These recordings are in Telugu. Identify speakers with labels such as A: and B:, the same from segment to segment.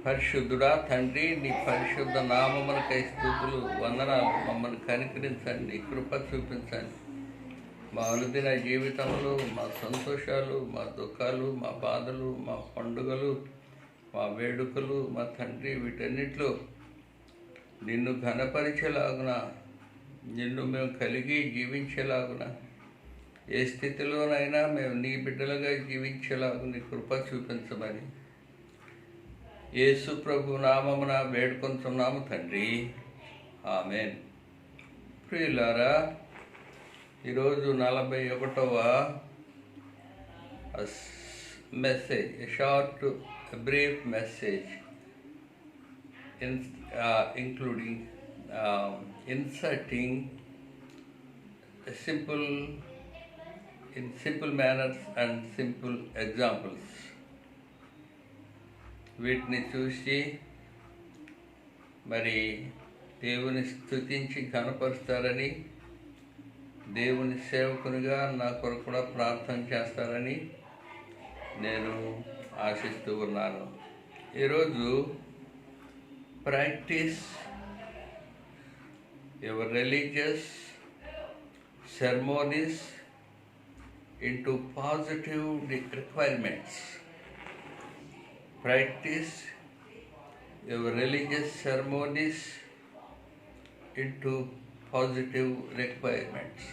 A: పరిశుద్ధుడా తండ్రి, నీ పరిశుద్ధ నామమునకై స్తుతులు, వందనాలు. మమ్మల్ని కనికరించండి, కృప చూపించండి. మా అనుదిన జీవితంలో మా సంతోషాలు, మా దుఃఖాలు, మా బాధలు, మా పండుగలు, మా వేడుకలు, మా తండ్రి, వీటన్నిటిలో నిన్ను ఘనపరిచేలాగున, నిన్ను మేము కలిగి జీవించేలాగున, ఏ స్థితిలోనైనా మేము నీ బిడ్డలుగా జీవించేలాగున కృప చూపించమని యేసు ప్రభు నామమున వేడుకొంటున్నాము తండ్రి, ఆమెన్. ప్రియులారా, ఈరోజు 41వ message, short brief message including inserting simple manners and simple examples. వీటిని చూసి మరి దేవుని స్తుతించి కనపరుస్తారని, దేవుని సేవకునిగా నా కొరకు కూడా ప్రార్థన చేస్తారని నేను ఆశిస్తూ ఉన్నాను. ఈరోజు practice your religious ceremonies into positive requirements. Practice your religious ceremonies into positive requirements.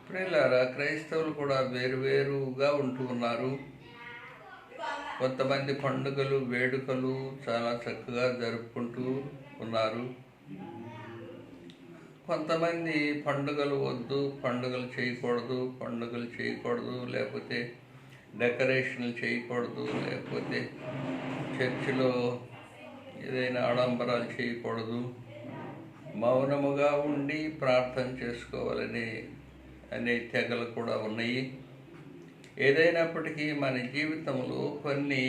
A: ప్రియులారా, క్రైస్తవులు కూడా వేరువేరుగా ఉంటూ ఉన్నారు. కొంతమంది పండుగలు, వేడుకలు చాలా చక్కగా జరుపుకుంటూ ఉన్నారు. కొంతమంది పండుగలు వద్దు, పండుగలు చేయకూడదు, లేకపోతే డెకరేషన్లు చేయకూడదు, లేకపోతే చర్చిలో ఏదైనా ఆడంబరాలు చేయకూడదు, మౌనముగా ఉండి ప్రార్థన చేసుకోవాలని అనే తెగలు కూడా ఉన్నాయి. ఏదైనప్పటికీ మన జీవితంలో కొన్ని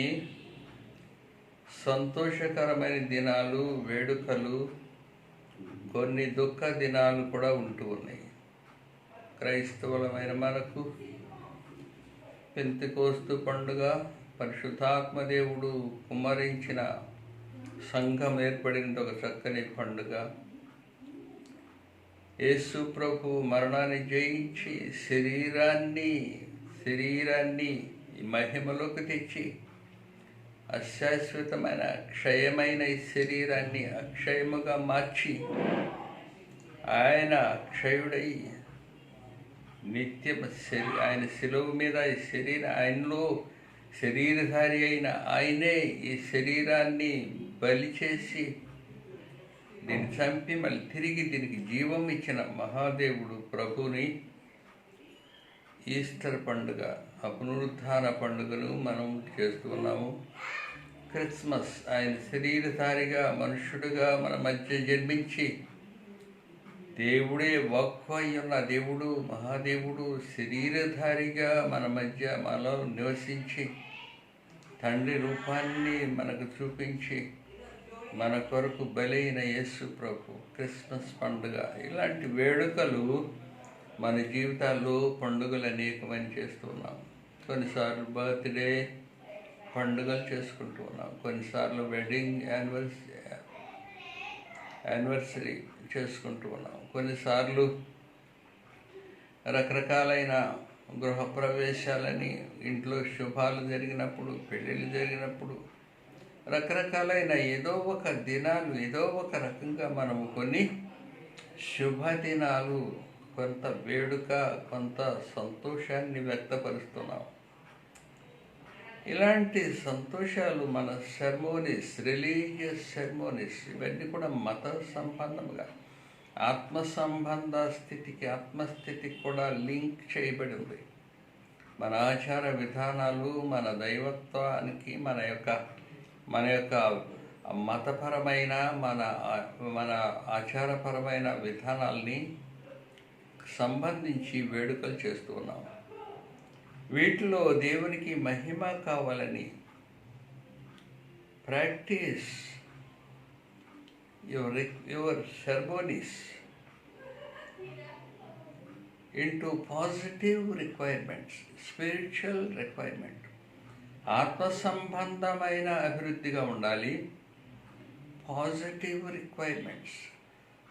A: సంతోషకరమైన దినాలు, వేడుకలు, కొన్ని దుఃఖ దినాలు కూడా ఉంటూ ఉన్నాయి. క్రైస్తవులమైన మనకు పెంతెకోస్తు పండుగ, పరిశుద్ధాత్మదేవుడు కుమ్మరించిన సంఘం ఏర్పడిన ఒక చక్కని పండుగ. యేసు ప్రభు మరణాన్ని జయించి శరీరాన్ని మహిమలోకి తెచ్చి అశాశ్వతమైన క్షయమైన ఈ శరీరాన్ని అక్షయముగా మార్చి ఆయన అక్షయుడై నిత్యం ఆయన శిలువ మీద ఈ ఆయనలో శరీరధారి అయిన ఆయనే ఈ శరీరాన్ని బలి చేసి దీన్ని చంపి మళ్ళీ తిరిగి దీనికి జీవం ఇచ్చిన మహాదేవుడు ప్రభుని ఈస్టర్ పండుగ, పునరుత్థాన పండుగను మనం చేస్తున్నాము. క్రిస్మస్, ఆయన శరీరధారిగా మనుష్యుడుగా మన మధ్య జన్మించి దేవుడే వాక్కు ఉన్న దేవుడు, మహాదేవుడు శరీరధారిగా మన మధ్య మనలో నివసించి తండ్రి రూపాన్ని మనకు చూపించి మన కొరకు బలైన యేసు ప్రభు, క్రిస్మస్ పండుగ, ఇలాంటి వేడుకలు మన జీవితాల్లో పండుగలు అనేకమని చేస్తున్నాం. కొన్నిసార్లు బర్త్డే పండుగలు చేసుకుంటూ ఉన్నాం, కొన్నిసార్లు వెడ్డింగ్ యానివర్సరీ చేసుకుంటూ ఉన్నాం, కొన్నిసార్లు రకరకాలైన గృహప్రవేశాలని, ఇంట్లో శుభాలు జరిగినప్పుడు, పెళ్ళిళ్ళు జరిగినప్పుడు రకరకాలైన ఏదో ఒక దినాలు, ఏదో ఒక రకంగా మనము కొన్ని శుభదినాలు, కొంత వేడుక, కొంత సంతోషాన్ని వ్యక్తపరుస్తున్నాం. ఇలాంటి సంతోషాలు మన సెరమోనీస్, రిలీజియస్ సెరమోనీస్, ఇవన్నీ కూడా మత సంబంధంగా ఆత్మస్థితికి కూడా లింక్ చేయబడి ఉంది. మన ఆచార విధానాలు, మన దైవత్వానికి, మన యొక్క మతపరమైన, మన ఆచారపరమైన విధానాల్ని సంబంధించి వేడుకలు చేస్తూ ఉన్నాం. వీటిలో దేవునికి మహిమ కావాలని practice your ceremonies into positive requirements, spiritual requirement. ఆత్మ సంబంధమైన అభివృద్ధిగా ఉండాలి. పాజిటివ్ రిక్వైర్మెంట్స్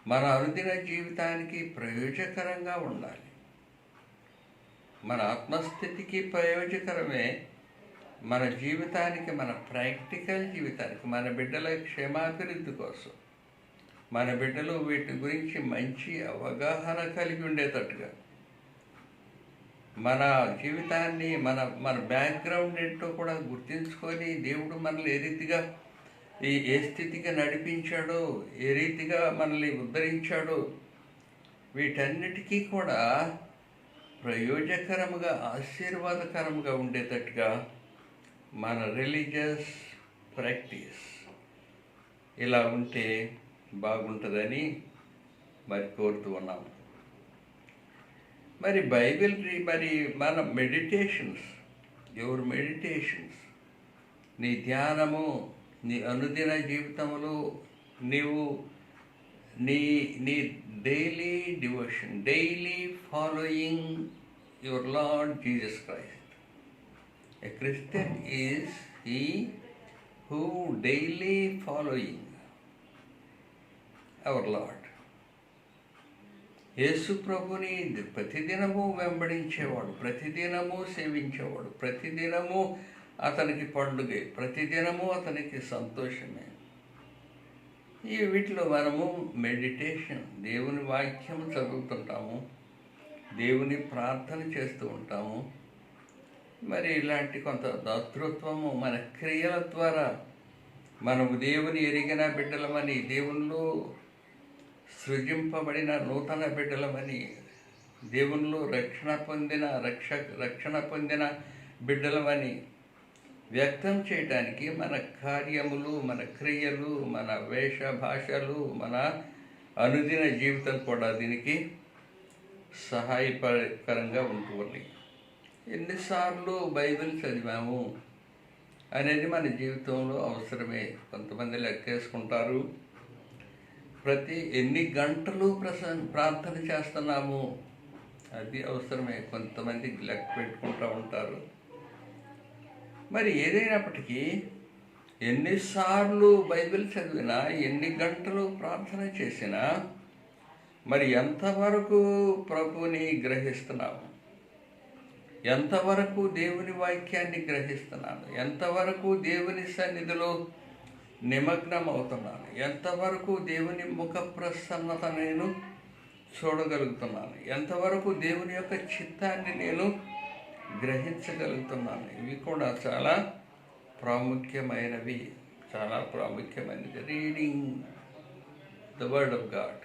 A: మన అనుదిన జీవితానికి ప్రయోజకరంగా ఉండాలి. మన ఆత్మస్థితికి ప్రయోజకరమే మన జీవితానికి, మన ప్రాక్టికల్ జీవితానికి, మన బిడ్డల క్షేమాభివృద్ధి కోసం, మన బిడ్డలు వీటి గురించి మంచి అవగాహన కలిగి ఉండేటట్టుగా, మన జీవితాన్ని మన బ్యాక్గ్రౌండ్ ఏంటో కూడా గుర్తించుకొని దేవుడు మనల్ని ఏ రీతిగా ఏ స్థితికి నడిపించాడో, ఏ రీతిగా మనల్ని ఉద్ధరించాడో, వీటన్నిటికీ కూడా ప్రయోజకరముగా, ఆశీర్వాదకరముగా ఉండేటట్టుగా మన రిలీజియస్ ప్రాక్టీస్ ఇలా ఉంటే బాగుంటుందని మరి కోరుతూ ఉన్నాము. మరి బైబిల్ మరి మన మెడిటేషన్స్, యువర్ మెడిటేషన్స్, నీ ధ్యానము, నీ అనుదిన జీవితంలో నీవు నీ daily devotion, daily following your lord Jesus Christ. A Christian is he who daily following our Lord. యేసు ప్రభుని ప్రతిదినము వెంబడించేవాడు, ప్రతిదినము సేవించేవాడు, ప్రతిదినము అతనికి పండుగే, ప్రతిదినము అతనికి సంతోషమే. వీటిలో మనము మెడిటేషన్, దేవుని వాక్యం చదువుతుంటాము, దేవుని ప్రార్థన చేస్తూ ఉంటాము. మరి ఇలాంటి కొంత దాతృత్వము మన క్రియల ద్వారా మనము దేవుని ఎరిగిన బిడ్డలమని, దేవునిలో సృజింపబడిన నూతన బిడ్డలమని, దేవునిలో రక్షణ పొందిన బిడ్డలమని వ్యక్తం చేయడానికి మన కార్యములు, మన క్రియలు, మన వేషభాషలు, మన అనుదిన జీవితం కూడా దీనికి సహాయకరంగా ఉంటుంది. ఎన్నిసార్లు బైబిల్ చదివాము అనేది మన జీవితంలో అవసరమే. కొంతమంది లెక్కేసుకుంటారు, ఎన్ని గంటలు ప్రార్థన చేస్తున్నాము అది అవసరమే. కొంతమంది లెక్క పెట్టుకుంటూ ఉంటారు. మరి ఏదైనప్పటికీ ఎన్నిసార్లు బైబిల్ చదివినా, ఎన్ని గంటలు ప్రార్థన చేసినా మరి ఎంతవరకు ప్రభుని గ్రహిస్తున్నాము, ఎంతవరకు దేవుని వాక్యాన్ని గ్రహిస్తున్నాను, ఎంతవరకు దేవుని సన్నిధిలో నిమగ్నం అవుతున్నాను, ఎంతవరకు దేవుని ముఖ ప్రసన్నత నేను చూడగలుగుతున్నాను, ఎంతవరకు దేవుని యొక్క చిత్తాన్ని నేను గ్రహించగలుగుతున్నాను. ఇవి కూడా చాలా ప్రాముఖ్యమైనవి. Reading the word of God.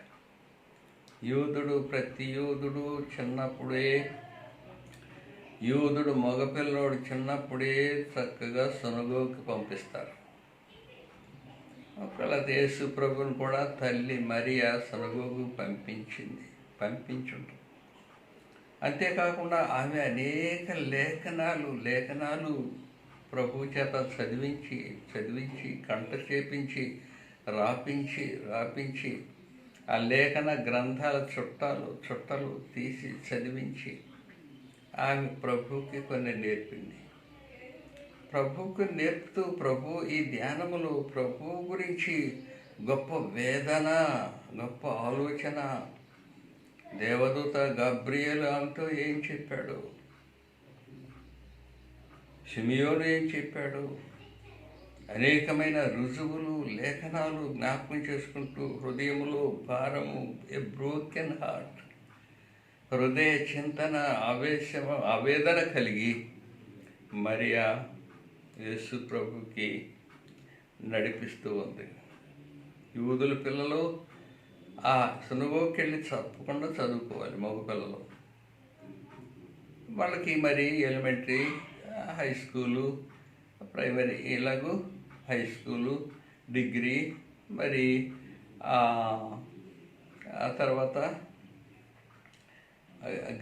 A: ప్రతి యూదుడు చిన్నప్పుడే, మగపిల్లోడు చిన్నప్పుడే చక్కగా సునగోకి పంపిస్తారు. ఒకవేళ యేసు ప్రభుని కూడా తల్లి మరియా సునగోకు పంపించుంటుంది. అంతేకాకుండా ఆమె అనేక లేఖనాలు ప్రభు చేత చదివించి కంట చేపించి రాపించి ఆ లేఖన గ్రంథాల చుట్టలు తీసి చదివించి ఆమె ప్రభువుకి కొన్ని నేర్పింది. ప్రభువుకు నేర్పుతూ ప్రభు ఈ ధ్యానములు ప్రభు గురించి గొప్ప వేదన, గొప్ప ఆలోచన, దేవదూత గబ్రియేలు ఆమెతో ఏం చెప్పాడు, షిమియోను ఏం చెప్పాడు, అనేకమైన రుజువులు, లేఖనాలు జ్ఞాపకం చేసుకుంటూ హృదయములో భారము, ఏ బ్రోకెన్ హార్ట్, హృదయ చింతన, ఆవేదన కలిగి మరియా యేసు ప్రభుకి నడిపిస్తూ ఉంది. యూదుల పిల్లలు ఆ సునగోకి వెళ్ళి తప్పకుండా చదువుకోవాలి. మగ పిల్లలు వాళ్ళకి మరి ఎలిమెంటరీ, హై స్కూలు, ప్రైమరీ, ఇలాగూ హై స్కూలు, డిగ్రీ, మరి ఆ తర్వాత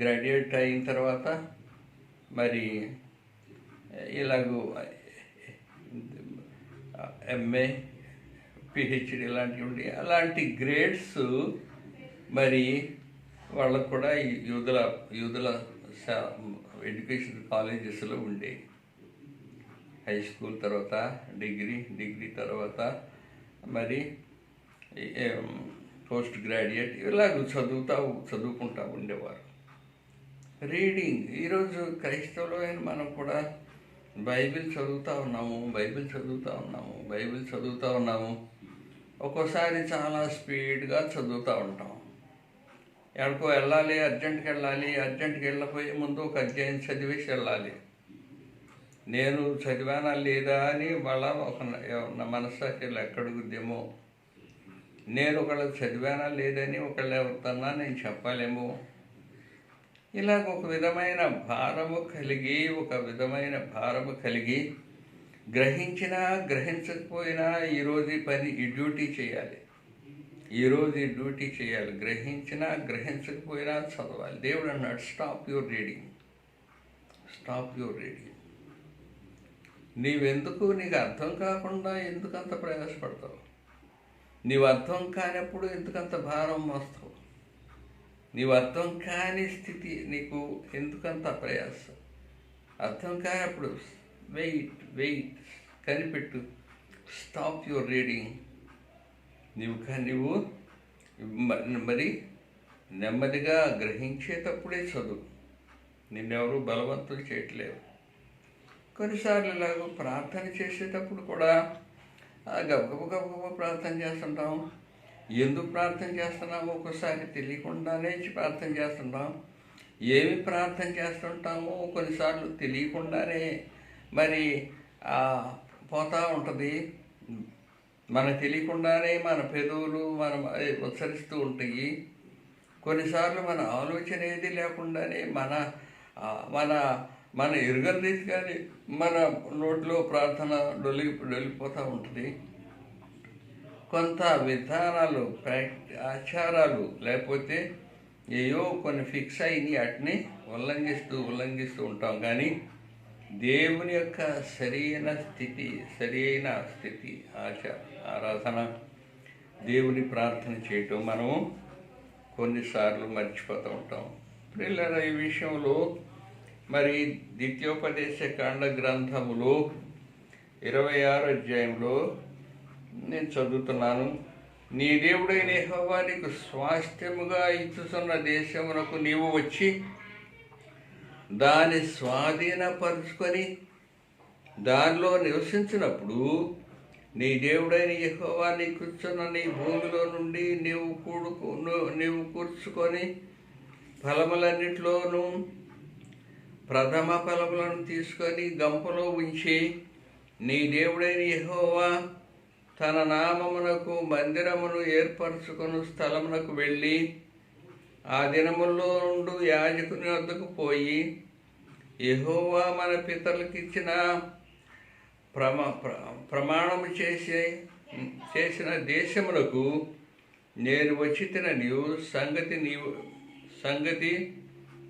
A: గ్రాడ్యుయేట్ అయిన తర్వాత మరి ఇలాగూ ఎంఏ, పిహెచ్డి ఇలాంటివి ఉండి, అలాంటి గ్రేడ్స్ మరి వాళ్ళకు కూడా ఈ యూదుల ఎడ్యుకేషన్ కాలేజెస్లో ఉండేవి. హై స్కూల్ తర్వాత డిగ్రీ తర్వాత మరి పోస్ట్ గ్రాడ్యుయేట్ ఇలాగ చదువుకుంటూ ఉండేవారు. రీడింగ్. ఈరోజు క్రైస్తవులైన మనం కూడా బైబిల్ చదువుతూ ఉన్నాము. ఒక్కోసారి చాలా స్పీడ్గా చదువుతూ ఉంటాం. ఎక్కడికో వెళ్ళాలి, అర్జెంట్కి వెళ్ళిపోయే ముందు ఒక అధ్యాయం చదివేసి వెళ్ళాలి. నేను చదివానా లేదా అని వాళ్ళ నా మనస్సాక్షిలో ఎక్కడుగుద్దేమో, నేను ఒకళ్ళు చదివానా లేదని ఒకళ్ళు ఎవరుతున్నా నేను చెప్పాలేమో. ఇలాగ ఒక విధమైన భారము కలిగి గ్రహించినా గ్రహించకపోయినా ఈరోజు ఈ డ్యూటీ చేయాలి. గ్రహించినా గ్రహించకపోయినా చదవాలి. దేవుడు అన్నాడు, స్టాప్ యువర్ రీడింగ్. నీకు అర్థం కాకుండా ఎందుకంత ప్రయాసపడతావు? నీవు అర్థం కానప్పుడు ఎందుకంత భారం మోస్తావు? నీవు అర్థం కాని స్థితి నీకు ఎందుకంత ప్రయాస? అర్థం కానప్పుడు వెయిట్ కనిపెట్టు. Stop your reading. నీవు మరి నెమ్మదిగా గ్రహించేటప్పుడే చదువు. నిన్నెవరూ బలవంతం చేయట్లేదు. కొన్నిసార్లు ఇలాగ ప్రార్థన చేసేటప్పుడు కూడా గబగబ ప్రార్థన చేస్తుంటాం. ఎందుకు ప్రార్థన చేస్తున్నామో ఒక్కోసారి తెలియకుండానే ప్రార్థన చేస్తుంటాం. ఏమి ప్రార్థన చేస్తుంటామో కొన్నిసార్లు తెలియకుండానే మరి పోతూ ఉంటుంది. మనకు తెలియకుండానే మన పెదవులు మనం ఉచ్చరిస్తూ ఉంటాయి. కొన్నిసార్లు మన ఆలోచన ఏది లేకుండానే మన ఎరుగని రీతిగానే మన నోట్లో ప్రార్థన డొలిపోతూ ఉంటుంది. కొంత విధానాలు, ఆచారాలు లేకపోతే ఏయో కొన్ని ఫిక్స్ అయిన వాటిని ఉల్లంఘిస్తూ ఉంటాం. కానీ దేవుని యొక్క సరైన స్థితి ఆరాధన, దేవుని ప్రార్థన చేయటం మనం కొన్నిసార్లు మర్చిపోతూ ఉంటాం. పిల్లల ఈ విషయంలో మరి ద్వితీయోపదేశ కాండ గ్రంథములో 26వ అధ్యాయంలో నేను చదువుతున్నాను. నీ దేవుడైన యెహోవా నీకు స్వాస్థ్యముగా ఇచ్చుతున్న దేశమునకు నీవు వచ్చి దాన్ని స్వాధీనపరుచుకొని దానిలో నివసించినప్పుడు నీ దేవుడైన యెహోవా నీ కూర్చున్న నీ భూమిలో నుండి నీవు కూర్చుకొని ఫలములన్నిటిలోనూ ప్రథమ ఫలములను తీసుకొని గంపలో ఉంచి నీ దేవుడైన యెహోవా తన నామమునకు మందిరమును ఏర్పరచుకుని స్థలమునకు వెళ్ళి ఆ దినముల్లో నుండి యాజకుని వద్దకు పోయి యెహోవా మన పితరులకు ఇచ్చిన ప్రమాణము చేసిన దేశమునకు నేను వచ్చి తిననియు సంగతి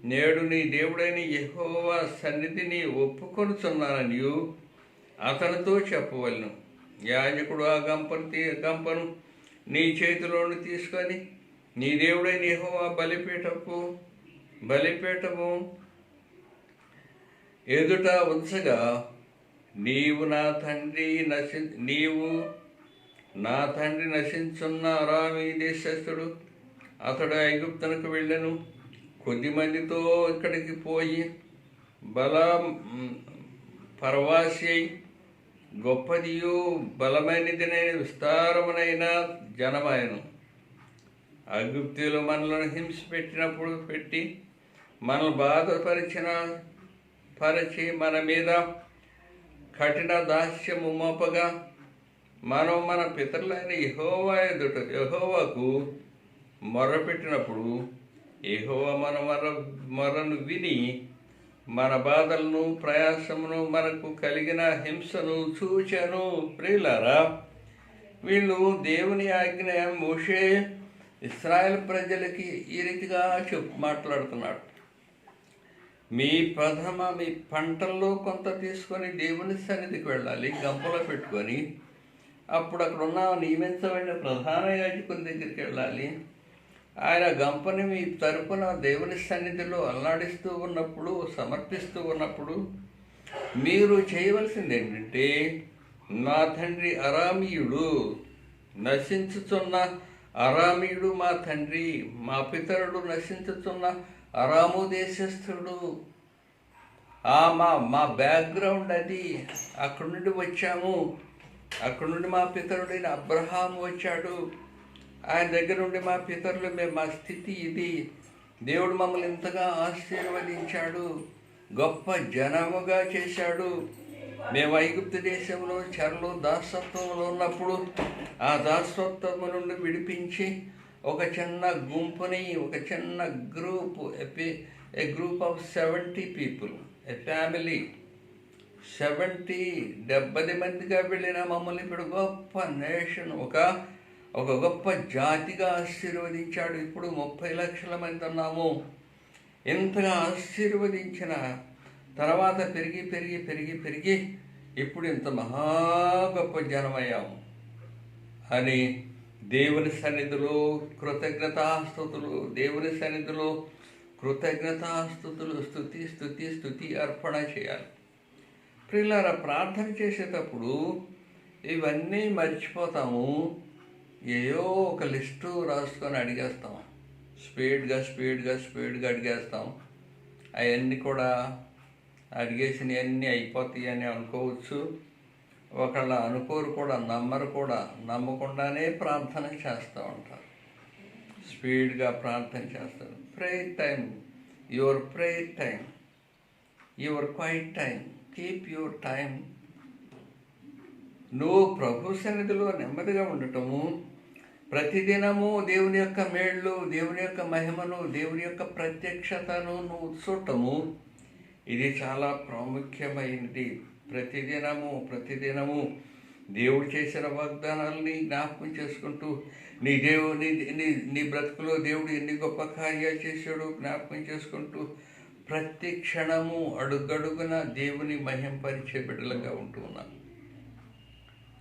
A: నేడు నీ దేవుడైన యెహోవా సన్నిధిని ఒప్పుకొనుచున్నాననియు అతనితో చెప్పవలను. యాజకుడు ఆ గంపను నీ చేతిలోని తీసుకొని నీ దేవుడైన యెహోవా బలిపీఠము ఎదుట ఉంచగా నీవు నా తండ్రి నశించున్న అరామీ దేశస్థుడు అతడు ఐగుప్తునకు వెళ్ళెను. కొద్దిమందితో ఇక్కడికి పోయి పరవాసి అయి గొప్పదియు బలమైనదినైన విస్తారమునైన జనమాయను. ఐగుప్తులు మనలను పెట్టి మనల్ని బాధపరిచి మన మీద కఠిన దాస్యము మోపగా మనం మన పితరులైన యెహోవాకు మొర్రపెట్టినప్పుడు యెహోవా మన మొర్రను విని మన బాధలను ప్రయాసమును మనకు కలిగిన హింసను చూచెను. ప్రియులారా, వీళ్ళు దేవుని ఆజ్ఞ మోషే ఇశ్రాయేల్ ప్రజలకి ఈ రీతిగా మాట్లాడుతున్నాడు. మీ పంటల్లో కొంత తీసుకొని దేవుని సన్నిధికి వెళ్ళాలి, గంపలో పెట్టుకొని. అప్పుడు అక్కడ ఉన్న నియమించబడిన ప్రధాన యాజకుని దగ్గరికి వెళ్ళాలి. ఆయన గంపని మీ తరపున దేవుని సన్నిధిలో అల్లాడిస్తూ ఉన్నప్పుడు, సమర్పిస్తూ ఉన్నప్పుడు మీరు చేయవలసింది ఏంటంటే, మా తండ్రి అరామీయుడు, నశించుతున్న అరామీయుడు మా తండ్రి, మా పితరుడు నశించుతున్న అరాము దేశస్థుడు. మా బ్యాక్గ్రౌండ్ అది. అక్కడి నుండి వచ్చాము. అక్కడి నుండి మా పితరుడైన అబ్రహాము వచ్చాడు. ఆయన దగ్గర నుండి మా పితరులు మా స్థితి ఇది. దేవుడు మమ్మల్ని ఇంతగా ఆశీర్వదించాడు, గొప్ప జనముగా చేశాడు. మేము ఐగుప్తు దేశంలో చెరలో దాసత్వంలో ఉన్నప్పుడు ఆ దాసత్వం నుండి విడిపించి ఒక చిన్న గుంపుని, ఒక చిన్న group, A group of 70 people, A family 70 మందిగా వెళ్ళిన మమ్మల్ని ఇప్పుడు గొప్ప నేషన్, ఒక గొప్ప జాతిగా ఆశీర్వదించాడు. ఇప్పుడు 30 లక్షల మంది ఉన్నాము. ఇంతగా ఆశీర్వదించిన తర్వాత పెరిగి పెరిగి పెరిగి పెరిగి ఇప్పుడు ఇంత మహా గొప్ప జనమయ్యాము అని దేవుని సన్నిధిలో కృతజ్ఞతాస్తుతులు, దేవుని సన్నిధిలో కృతజ్ఞతాస్తుతులు, స్తుతి స్తుతి స్తుతి అర్పణ చేయాలి. ప్రియులారా, ప్రార్థన చేసేటప్పుడు ఇవన్నీ మర్చిపోతాము. ఏయో ఒక లిస్టు రాసుకొని అడిగేస్తాం, స్పీడ్గా అడిగేస్తాం. అవన్నీ కూడా అడిగేసినవన్నీ అయిపోతాయి అని అనుకోవచ్చు. ఒకళ్ళ అనుకోరు కూడా, నమ్మరు కూడా. నమ్మకుండానే ప్రార్థన చేస్తూ ఉంటారు, స్పీడ్గా ప్రార్థన చేస్తారు. Prayer time, your prayer time, your quiet time, keep your time. నువ్వు ప్రభు సన్నిధిలో నెమ్మదిగా ఉండటము, ప్రతిదినము దేవుని యొక్క మేళ్ళు, దేవుని యొక్క మహిమను, దేవుని యొక్క ప్రత్యక్షతను నువ్వు చూడటము, ఇది చాలా ప్రాముఖ్యమైనది. ప్రతిదినము దేవుడు చేసిన వాగ్దానాలని జ్ఞాపకం చేసుకుంటూ, నీ బ్రతుకులో దేవుడు ఎన్ని గొప్ప కార్యాలు చేశాడో జ్ఞాపకం చేసుకుంటూ, ప్రతి క్షణము అడుగడుగున దేవుని మహింపరిచే బిడ్డలుగా ఉంటూ ఉన్నాం.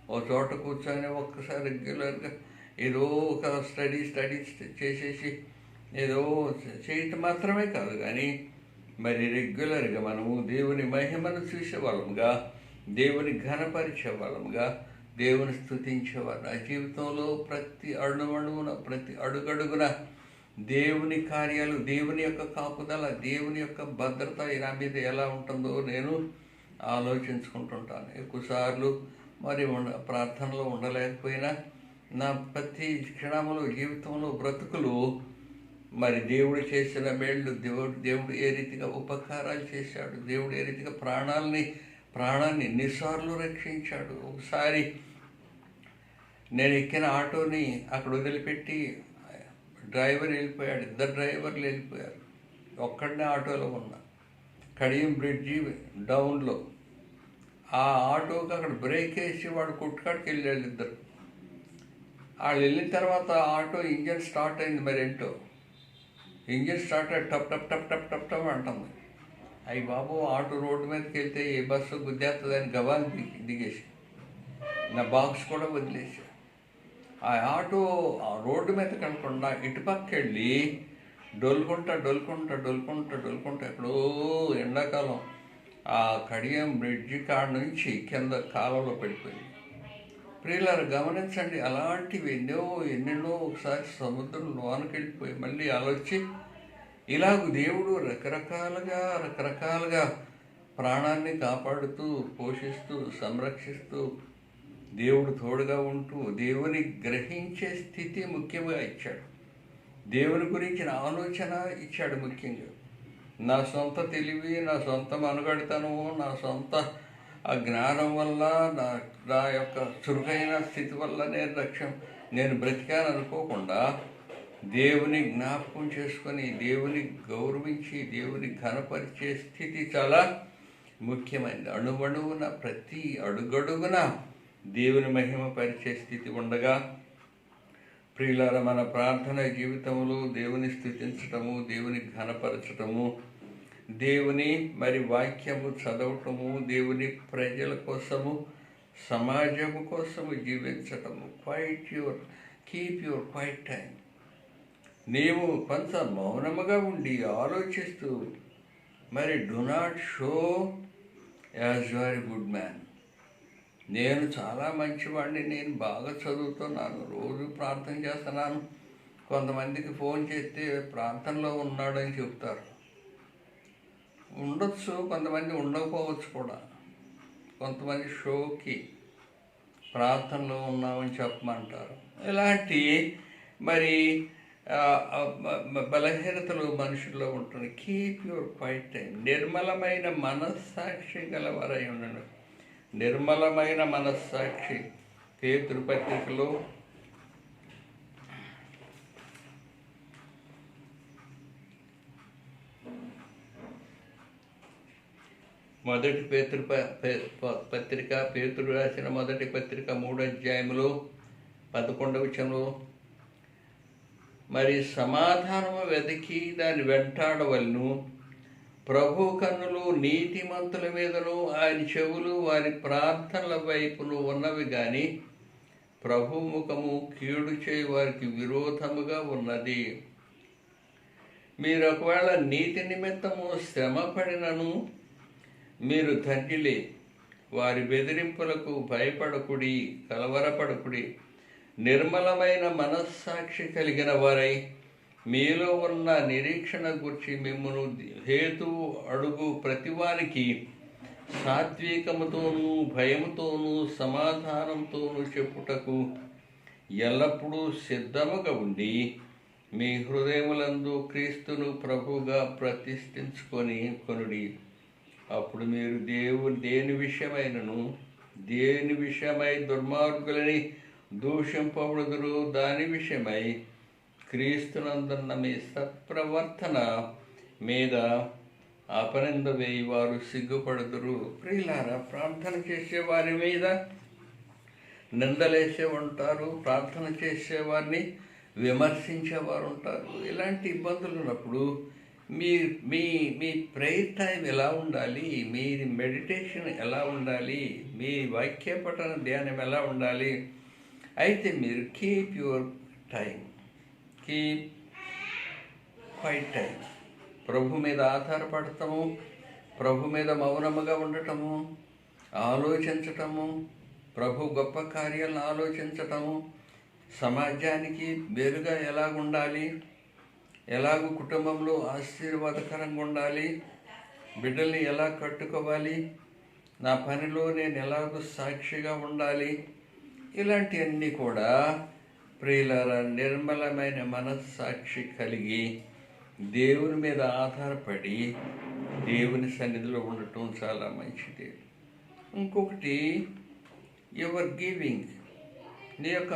A: ఒక చోట కూర్చొని ఒక్కసారి రెగ్యులర్గా ఏదో ఒక స్టడీస్ చేసేసి ఏదో చేయటం మాత్రమే కాదు, కానీ మరి రెగ్యులర్గా మనము దేవుని మహిమను చూసేవాళ్ళంగా, దేవుని ఘనపరిచే వాళ్ళంగా, దేవుని స్తుతించేవారు. ఆ జీవితంలో ప్రతి అణువణువున, ప్రతి అడుగడుగున దేవుని కార్యాలు, దేవుని యొక్క కాపుదల, దేవుని యొక్క భద్రత నా మీద ఎలా ఉంటుందో నేను ఆలోచించుకుంటుంటాను. ఎక్కువసార్లు మరి ప్రార్థనలో ఉండలేకపోయినా నా ప్రతి క్షణంలో, జీవితంలో, బ్రతుకులు మరి దేవుడు చేసిన మేళ్ళు, దేవుడు ఏ రీతిగా ఉపకారాలు చేశాడు, దేవుడు ఏ రీతిగా ప్రాణాన్ని ఎన్నిసార్లు రక్షించాడు. ఒకసారి నేను ఎక్కిన ఆటోని అక్కడ వదిలిపెట్టి డ్రైవర్ వెళ్ళిపోయాడు, 2 డ్రైవర్లు వెళ్ళిపోయారు. ఒక్కడనే ఆటోలో ఉన్నా. కడియం బ్రిడ్జి డౌన్లో ఆ ఆటోకి అక్కడ బ్రేక్ వేసి వాడు కొట్టుకాడికి వెళ్ళాడు. 2 వాళ్ళు వెళ్ళిన తర్వాత ఆటో ఇంజన్ స్టార్ట్ అయింది. మరేంటో ఇంజన్ స్టార్ట్ అయ్యి టప్ టప్ టప్ టప్ టప్ టప్ అంటుంది. అయ్యి బాబు, ఆటో రోడ్డు మీదకి వెళ్తే ఏ బస్సు గుద్దేస్తుందని గవాన్ని దిగేసి నా బాక్స్ కూడా వదిలేసి ఆ ఆటో ఆ రోడ్డు మీద కనకుండా ఇటుపక్క వెళ్ళి డొల్లుకుంటా ఎక్కడో ఎండాకాలం ఆ కడియం బ్రిడ్జి కాడ నుంచి కింద కాలంలో పడిపోయింది. ప్రియులారు గమనించండి, అలాంటివి ఎన్నెన్నో ఒకసారి సముద్రం లోనకి వెళ్ళిపోయి మళ్ళీ ఆలోచి ఇలాగ దేవుడు రకరకాలుగా ప్రాణాన్ని కాపాడుతూ, పోషిస్తూ, సంరక్షిస్తూ, దేవుడు తోడుగా ఉంటూ దేవుని గ్రహించే స్థితి ముఖ్యంగా ఇచ్చాడు. దేవుని గురించిన ఆలోచన ఇచ్చాడు. ముఖ్యంగా నా సొంత తెలివి, నా సొంత మనుగడతనము, నా సొంత ఆ జ్ఞానం వల్ల, నా యొక్క చురుకైన స్థితి వల్ల నేను బ్రతికాను అనుకోకుండా దేవుని జ్ఞాపకం చేసుకొని, దేవుని గౌరవించి, దేవుని ఘనపరిచే స్థితి చాలా ముఖ్యమైనది. అణువణువున, ప్రతి అడుగడుగున దేవుని మహిమ పరిచే స్థితి ఉండగా, ప్రియులారా, మన ప్రార్థన జీవితంలో దేవుని స్తుతించటము, దేవుని ఘనపరచటము, దేవుని మరి వాక్యము చదవటము, దేవుని ప్రజల కోసము, సమాజము కోసము జీవించటము. Keep your quiet time. నీవు కొంత మౌనముగా ఉండి ఆలోచిస్తూ, మరి do not show as you are a good man. నేను చాలా మంచివాడిని, నేను బాగా చదువుతున్నాను, రోజు ప్రార్థన చేస్తున్నాను. కొంతమందికి ఫోన్ చేస్తే ప్రార్థనలో ఉన్నాడని చెప్తారు. ఉండొచ్చు, కొంతమంది ఉండకపోవచ్చు కూడా. కొంతమంది షోకి ప్రార్థనలో ఉన్నామని చెప్పమంటారు. ఇలాంటి మరి బలహీనతలు మనుషుల్లో ఉంటుంది. Keep your quiet time. నిర్మలమైన మనస్సాక్షి గలవారై ఉండండి. నిర్మలమైన మనస్సాక్షి. పేతురు పత్రికలో మొదటి పత్రిక, పేతురు రాసిన మొదటి పత్రిక 3వ అధ్యాయంలో 11వ వచనంలో, మరి సమాధానము వెతికి దాన్ని వెంటాడవలను, ప్రభు కన్నులు నీతిమంతుల మీదను ఆయన చెవులు వారి ప్రార్థనల వైపును ఉన్నవి కానీ ప్రభు ముఖము కీడు చేయి వారికి విరోధముగా ఉన్నది. మీరు ఒకవేళ నీతి నిమిత్తము శ్రమ పడినను మీరు ధన్యులే. వారి బెదిరింపులకు భయపడకుడి, కలవరపడకుడి. నిర్మలమైన మనస్సాక్షి కలిగిన వారై మీలో ఉన్న నిరీక్షణ గురించి మిమ్మును హేతువు అడుగు ప్రతివానికి సాత్వికముతోనూ భయముతోనూ సమాధానంతోనూ చెప్పుటకు ఎల్లప్పుడూ సిద్ధముగా ఉండి మీ హృదయములందు క్రీస్తును ప్రభువుగా ప్రతిష్ఠించుకొని కొనుడి. అప్పుడు మీరు దేని విషయమై దుర్మార్గులని దూషింపబడుదురు, దాని విషయమై క్రీస్తునందున్న మీ సత్ప్రవర్తన మీద అపనింద వేయి వారు సిగ్గుపడుదురు. ప్రియులారా, ప్రార్థన చేసే వారి మీద నిందలేసే ఉంటారు, ప్రార్థన చేసేవారిని విమర్శించేవారు ఉంటారు. ఇలాంటి ఇబ్బందులు ఉన్నప్పుడు మీ మీ మీ ప్రేయర్ టైం ఎలా ఉండాలి, మీ మెడిటేషన్ ఎలా ఉండాలి, మీ వాక్య పఠన ధ్యానం ఎలా ఉండాలి? అయితే మీరు keep your time, keep quiet time. ప్రభు మీద ఆధారపడటము, ప్రభు మీద మౌనముగా ఉండటము, ఆలోచించటము, ప్రభు గొప్ప కార్యాలను ఆలోచించటము, సమాజానికి వేరుగా ఎలాగుండాలి, ఎలాగూ కుటుంబంలో ఆశీర్వాదకరంగా ఉండాలి, బిడ్డల్ని ఎలా కట్టుకోవాలి, నా పనిలో నేను ఎలాగూ సాక్షిగా ఉండాలి, ఇలాంటివన్నీ కూడా ప్రియులారా నిర్మలమైన మనస్సాక్షి కలిగి దేవుని మీద ఆధారపడి దేవుని సన్నిధిలో ఉండటం చాలా మంచిది. ఇంకొకటి యువర్ గివింగ్. నీ యొక్క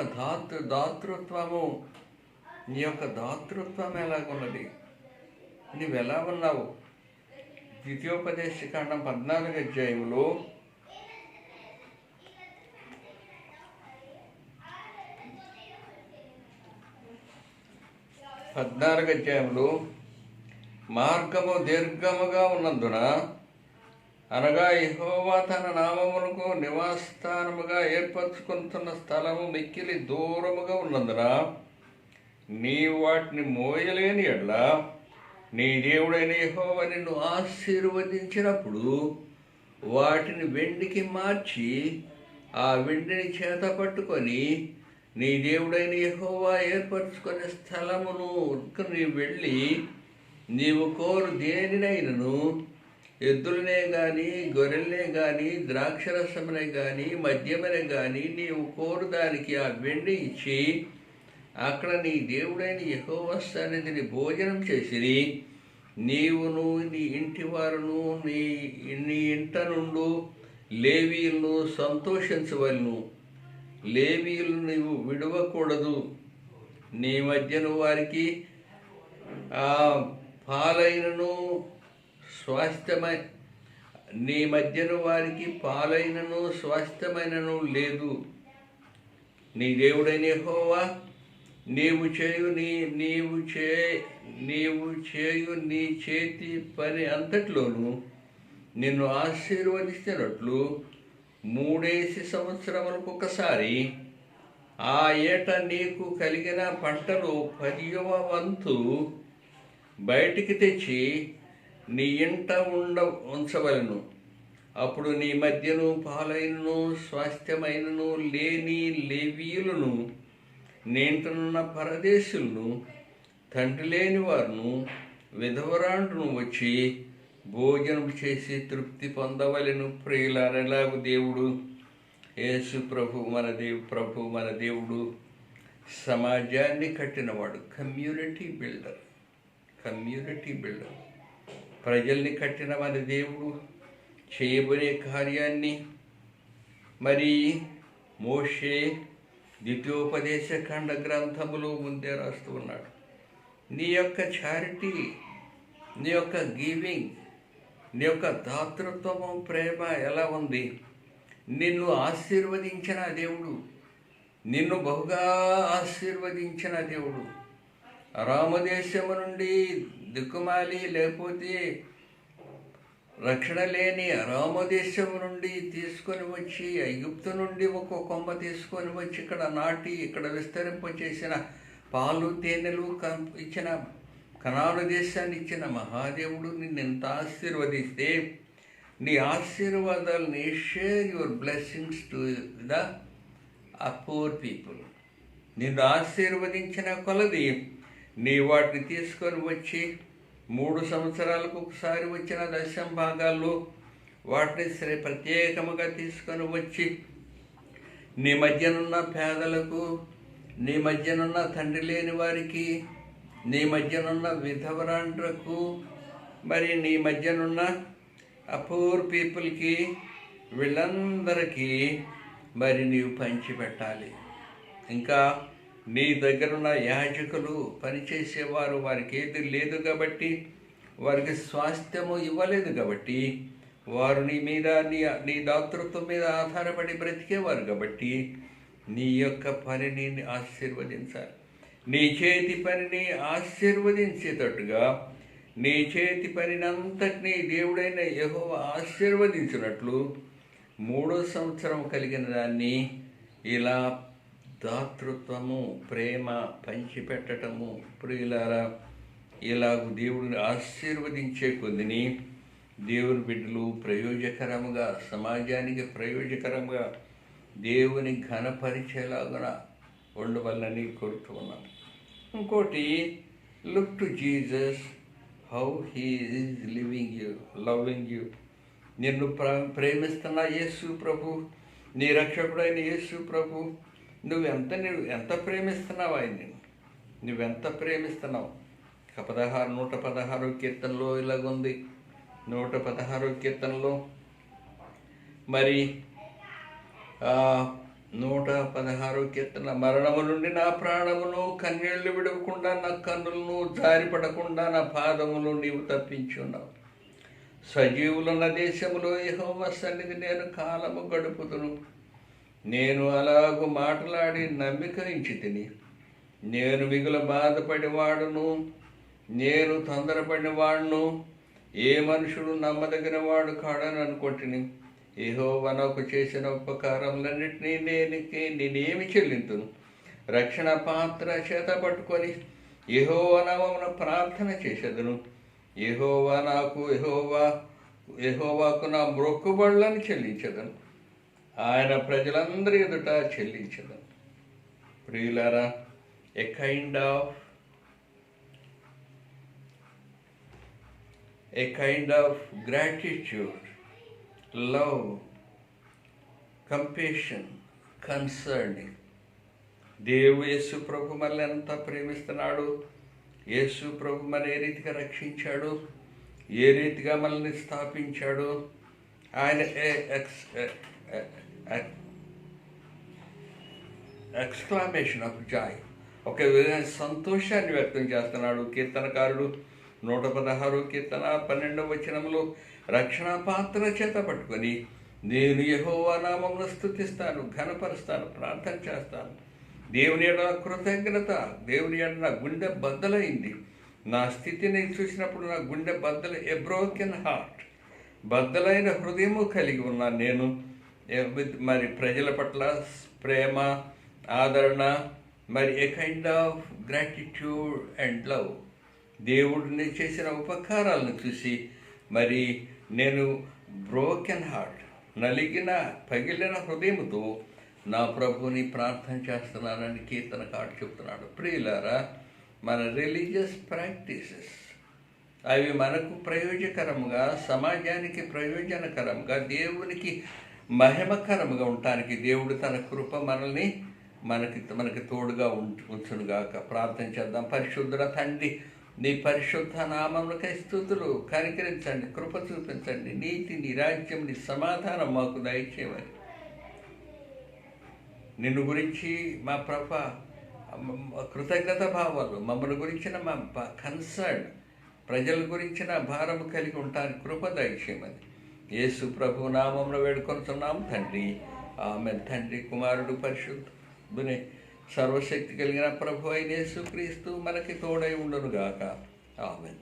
A: దాతృత్వము ఎలాగున్నది? నువ్వు ఎలా ఉన్నావు? ద్వితీయోపదేశకాండం 14వ అధ్యాయంలో 14వ అధ్యాయంలో మార్గము దీర్ఘముగా ఉన్నందున, అనగా యెహోవా తన నామమునకు నివాసస్థానముగా ఏర్పరచుకుంటున్న స్థలము మిక్కిలి దూరముగా ఉన్నందున నీవు వాటిని మోయలేని ఎడ్ల నీ దేవుడైన యెహోవా నిన్ను ఆశీర్వదించినప్పుడు వాటిని వెండికి మార్చి ఆ వెండిని చేత పట్టుకొని నీ దేవుడైన యెహోవా ఏర్పరచుకునే స్థలమును నీవు వెళ్ళి నీవు కోరు దేనినైనను, ఎద్దులనే కానీ గొర్రెలనే కానీ ద్రాక్షరసమునే కానీ మద్యమనే కానీ నీవు కోరు దానికి ఆ వెండి ఇచ్చి అక్కడ నీ దేవుడైన యెహోవా సన్నిధిని భోజనం చేసిరి. నీవును నీ ఇంటి వారును నీ ఇంట నుండు లేవీయులను సంతోషించవలను. లేవీయులు నీవు విడవకూడదు. నీ మధ్యను వారికి పాలైనను స్వాస్థ్యమైనను లేదు. నీ దేవుడైన యెహోవా నీవు చేయు నీ చేతి పని అంతట్లోనూ నిన్ను ఆశీర్వదిస్తున్నట్లు 3 సంవత్సరములకు ఒకసారి ఆ ఏట నీకు కలిగిన పంటలు 10వ వంతు బయటికి తెచ్చి నీ ఇంట ఉంచవలను. అప్పుడు నీ మధ్యను పాలైనను స్వాస్థ్యమైనను లేని లేవీయులను, నేంటున్న పరదేశులను, తండ్రి లేని వారును, విధవరాండ్రును వచ్చి భోజనం చేసి తృప్తి పొందవలెను. ప్రియులారెలాగు దేవుడు యేసు ప్రభు మన దేవుడు సమాజాన్ని కట్టినవాడు. Community builder. ప్రజల్ని కట్టిన మన దేవుడు చేయబోయే కార్యాన్ని మరి మోషే ద్వితీయోపదేశ ఖండ గ్రంథములో ముందే రాస్తూ ఉన్నాడు. నీ యొక్క చారిటీ, నీ యొక్క గివింగ్, నీ యొక్క దాతృత్వము, ప్రేమ ఎలా ఉంది? నిన్ను ఆశీర్వదించిన దేవుడు, నిన్ను బహుగా ఆశీర్వదించిన దేవుడు, రామదేశము నుండి దిక్కుమాలి లేకపోతే రక్షణ లేని రామదేశము నుండి తీసుకొని వచ్చి, ఐగుప్తు నుండి ఒక కొమ్మ తీసుకొని వచ్చి ఇక్కడ నాటి ఇక్కడ విస్తరింపచేసిన పాలు తేనెలు ఇచ్చిన కనాను దేశాన్ని ఇచ్చిన మహాదేవుడు నిన్నెంత ఆశీర్వదిస్తే, నీ ఆశీర్వాదాలని share your blessings to the poor people. నిన్ను ఆశీర్వదించిన కొలది నీ వాటిని తీసుకొని వచ్చి 3 సంవత్సరాలకు ఒకసారి వచ్చిన 10వ భాగాల్లో వాటిని ప్రత్యేకముగా తీసుకొని వచ్చి నీ మధ్యనున్న పేదలకు, నీ మధ్యనున్న తండ్రి లేని వారికి, నీ మధ్యనున్న విధవరాండ్రకు, మరి నీ మధ్యనున్న పూర్ పీపుల్కి, వీళ్ళందరికీ మరి నీవు పంచిపెట్టాలి. ఇంకా నీ దగ్గరున్న యాజకులు, పనిచేసేవారు, వారికి ఏది లేదు కాబట్టి, వారికి స్వాస్థ్యము ఇవ్వలేదు కాబట్టి, వారు నీ మీద నీ దాతృత్వం మీద ఆధారపడి బ్రతికేవారు కాబట్టి నీ యొక్క పనిని ఆశీర్వదించాలి. నీ చేతి పనిని ఆశీర్వదించేటట్టుగా నీ చేతి పనినంతటినీ దేవుడైన యెహోవా ఆశీర్వదించినట్లు 3వ సంవత్సరం కలిగిన దాన్ని ఇలా దాతృత్వము, ప్రేమ పంచిపెట్టటము, ప్రియులారా, ఇలాగ దేవుడిని ఆశీర్వదించే కొద్దిని దేవుని బిడ్డలు ప్రయోజకరముగా, సమాజానికి ప్రయోజకరంగా దేవుని ఘనపరిచేలాగున ఉండవల్లని కోరుతూ ఉన్నాం. ఇంకోటి, look to Jesus, how he is loving you. నిన్ను ప్రేమిస్తున్న యేసు ప్రభు, నీ రక్షకుడైన యేసు ప్రభు, నువ్వు ఎంత ప్రేమిస్తున్నావు ఆయన్ని, నువ్వెంత ప్రేమిస్తున్నావు. 116వ కీర్తనలో ఇలాగుంది. 116వ కీర్తనలో మరి 116వ కీర్తన, మరణము నుండి నా ప్రాణమును, కన్నీళ్లు విడవకుండా నా కన్నులను జారిపడకుండా నా పాదములు నీవు తప్పించున్నావు. సజీవులున్న దేశములో యెహోవా సన్నిధి నేను కాలము గడుపుదును. నేను అలాగు మాట్లాడి నమ్మిక ఉంచి తిని, నేను మిగుల బాధపడివాడును, నేను తొందరపడినవాడును, ఏ మనుషుడు నమ్మదగిన వాడు కాడని అనుకుంటుని. యెహోవా నాకు చేసిన ఉపకారములన్నింటినీ నేనేమి చెల్లింతును. రక్షణ పాత్ర చేత పట్టుకొని యెహోవా నామమున ప్రార్థన చేసేదను. యెహోవాకు నా మొక్కుబడులను చెల్లించదను. ఆయన ప్రజలందరి ఎదుట చెల్లించదను. ప్రియులారా, a kind of gratitude, love, compassion, concerning. దేవుడు యేసు ప్రభు మనల్ని ఎంత ప్రేమిస్తున్నాడు, యేసు ప్రభు మన ఏ రీతిగా రక్షించాడు, ఏ రీతిగా మనల్ని స్థాపించాడు. ఆయన ఎక్స్క్లమేషన్ ఆఫ్ జాయ్, ఒక విధమైన సంతోషాన్ని వ్యక్తం చేస్తున్నాడు కీర్తనకారుడు. 116వ కీర్తన 12వ వచనంలో, రక్షణ పాత్ర చేత పట్టుకొని నేను యెహోవా నామమును స్తుతిస్తాను, ఘనపరుస్తాను, ప్రార్థన చేస్తాను. దేవుని ఎడల కృతజ్ఞత. దేవుని ఎడల నా గుండె బద్దలైంది. నా స్థితిని చూసినప్పుడు నా గుండె ఏ బ్రోకెన్ హార్ట్, బద్దలైన హృదయము కలిగి ఉన్నాను నేను. మరి ప్రజల పట్ల ప్రేమ, ఆదరణ, మరి a kind of gratitude and love. దేవుడిని చేసిన ఉపకారాలను చూసి మరి నేను బ్రోకెన్ హార్ట్, పగిలిన హృదయముతో నా ప్రభుని ప్రార్థన చేస్తున్నానని కీర్తనకారుడు చెప్తున్నాడు. ప్రియులారా, మన రిలీజియస్ ప్రాక్టీసెస్ అవి మనకు ప్రయోజకరంగా, సమాజానికి ప్రయోజనకరంగా, దేవునికి మహిమకరంగా ఉండటానికి దేవుడు తన కృప మనకి తోడుగా ఉంచునుగాక. ప్రార్థన చేద్దాం. పరిశుద్ధుల తండ్రి, నీ పరిశుద్ధ నామములకై స్తుతులు. కనికరించండి, కృప చూపించండి. నీతి, నీ రాజ్యం, నీ సమాధానం మాకు దయచేయమని నిన్ను గురించి మా కృతజ్ఞత భావాలు, మమ్మల్ని గురించిన మా కన్సర్న్, ప్రజల గురించిన భారము కలిగి ఉంటానికి కృప దయచేయమని యేసు ప్రభు నామములో వేడుకొనుచున్నాం తండ్రి. ఆమేన్. తండ్రి, కుమారుడు, పరిశుద్ధుని సర్వశక్తి కలిగిన ప్రభు అయిన యేసు క్రీస్తు మనకి తోడై ఉండునుగాక. ఆమేన్.